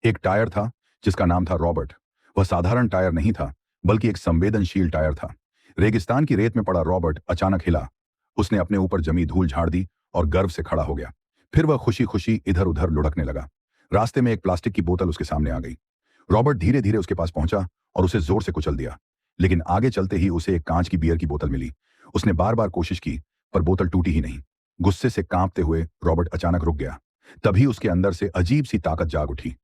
एक टायर था जिसका नाम था रॉबर्ट। वह साधारण टायर नहीं था, बल्कि एक संवेदनशील टायर था। रेगिस्तान की रेत में पड़ा रॉबर्ट अचानक हिला। उसने अपने ऊपर जमी धूल झाड़ दी और गर्व से खड़ा हो गया। फिर वह खुशी खुशी इधर उधर लुढ़कने लगा। रास्ते में एक प्लास्टिक की बोतल उसके सामने आ गई। रॉबर्ट धीरे धीरे उसके पास पहुंचा और उसे जोर से कुचल दिया। लेकिन आगे चलते ही उसे एक कांच की बियर की बोतल मिली। उसने बार बार कोशिश की, पर बोतल टूटी ही नहीं। गुस्से से कांपते हुए रॉबर्ट अचानक रुक गया। तभी उसके अंदर से अजीब सी ताकत जाग उठी।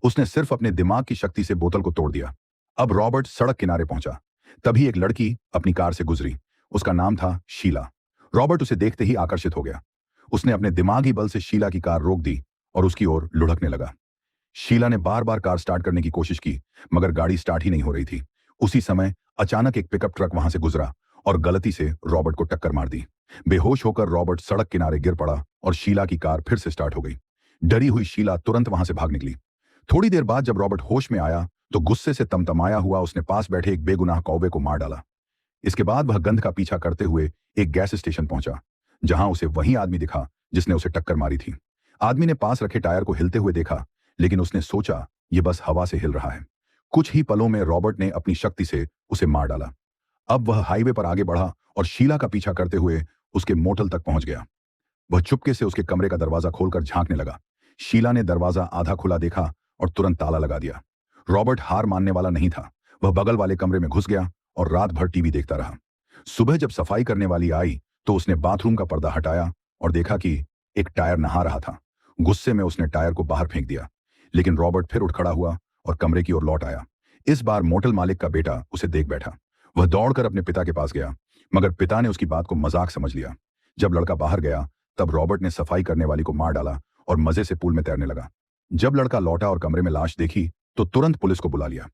उसने सिर्फ अपने दिमाग की शक्ति से बोतल को तोड़ दिया। अब रॉबर्ट सड़क किनारे पहुंचा। तभी एक लड़की अपनी कार से गुजरी। उसका नाम था शीला। रॉबर्ट उसे देखते ही आकर्षित हो गया। उसने अपने दिमागी बल से शीला की कार रोक दी और उसकी ओर लुढ़कने लगा। शीला ने बार बार कार स्टार्ट करने की कोशिश की, मगर गाड़ी स्टार्ट ही नहीं हो रही थी। उसी समय अचानक एक पिकअप ट्रक वहां से गुजरा और गलती से रॉबर्ट को टक्कर मार दी। बेहोश होकर रॉबर्ट सड़क किनारे गिर पड़ा और शीला की कार फिर से स्टार्ट हो गई। डरी हुई शीला तुरंत वहां से भाग निकली। थोड़ी देर बाद जब रॉबर्ट होश में आया तो गुस्से से तमतमाया हुआ उसने पास बैठे एक बेगुनाह कौवे को मार डाला। इसके बाद वह गंध का पीछा करते हुए एक गैस स्टेशन पहुंचा, जहां उसे वही आदमी दिखा जिसने उसे टक्कर मारी थी। आदमी ने पास रखे टायर को हिलते हुए देखा, लेकिन उसने सोचा यह बस हवा से हिल रहा है। कुछ ही पलों में रॉबर्ट ने अपनी शक्ति से उसे मार डाला। अब वह हाईवे पर आगे बढ़ा और शीला का पीछा करते हुए उसके मोटल तक पहुंच गया। वह चुपके से उसके कमरे का दरवाजा खोलकर झांकने लगा। शीला ने दरवाजा आधा खुला देखा और तुरंत ताला लगा दिया। रॉबर्ट हार मानने वाला नहीं था। वह बगल वाले कमरे में घुस गया और रात भर टीवी देखता रहा। सुबह जब सफाई करने वाली आई तो उसने बाथरूम का पर्दा हटाया और देखा कि एक टायर नहा रहा था। गुस्से में उसने टायर को बाहर फेंक दिया, लेकिन रॉबर्ट फिर उठ खड़ा हुआ और कमरे की ओर लौट आया। इस बार मोटल मालिक का बेटा उसे देख बैठा। वह दौड़कर अपने पिता के पास गया, मगर पिता ने उसकी बात को मजाक समझ लिया। जब लड़का बाहर गया तब रॉबर्ट ने सफाई करने वाली को मार डाला और मजे से पूल में तैरने लगा। जब लड़का लौटा और कमरे में लाश देखी तो तुरंत पुलिस को बुला लिया।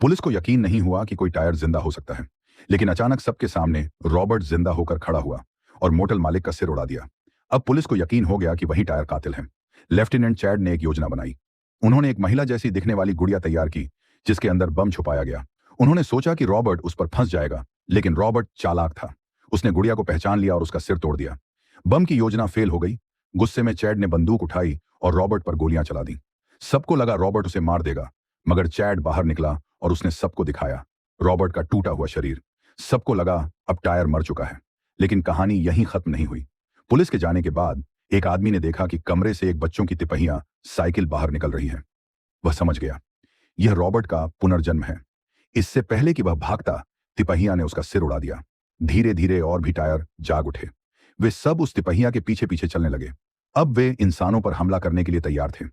पुलिस को यकीन नहीं हुआ कि कोई टायर जिंदा हो सकता है, लेकिन अचानक सबके सामने रॉबर्ट जिंदा होकर खड़ा हुआ और मोटल मालिक का सिर उड़ा दिया। अब पुलिस को यकीन हो गया कि वही टायर कातिल है। लेफ्टिनेंट चैड ने एक योजना बनाई। उन्होंने एक महिला जैसी दिखने वाली गुड़िया तैयार की, जिसके अंदर बम छुपाया गया। उन्होंने सोचा कि रॉबर्ट उस पर फंस जाएगा, लेकिन रॉबर्ट चालाक था। उसने गुड़िया को पहचान लिया और उसका सिर तोड़ दिया। बम की योजना फेल हो गई। गुस्से में चैड ने बंदूक उठाई और रॉबर्ट पर गोलियां चला दी। सबको लगा रॉबर्ट उसे मार देगा, मगर चैड बाहर निकला और उसने सबको दिखाया रॉबर्ट का टूटा हुआ शरीर। सबको लगा अब टायर मर चुका है, लेकिन कहानी यहीं खत्म नहीं हुई। पुलिस के जाने के बाद एक आदमी ने देखा कि कमरे से एक बच्चों की तिपहियां साइकिल बाहर निकल रही है। वह समझ गया यह रॉबर्ट का पुनर्जन्म है। इससे पहले कि वह भागता, तिपहिया ने उसका सिर उड़ा दिया। धीरे धीरे और भी टायर जाग उठे। वे सब उस तिपहिया के पीछे पीछे चलने लगे। अब वे इंसानों पर हमला करने के लिए तैयार थे।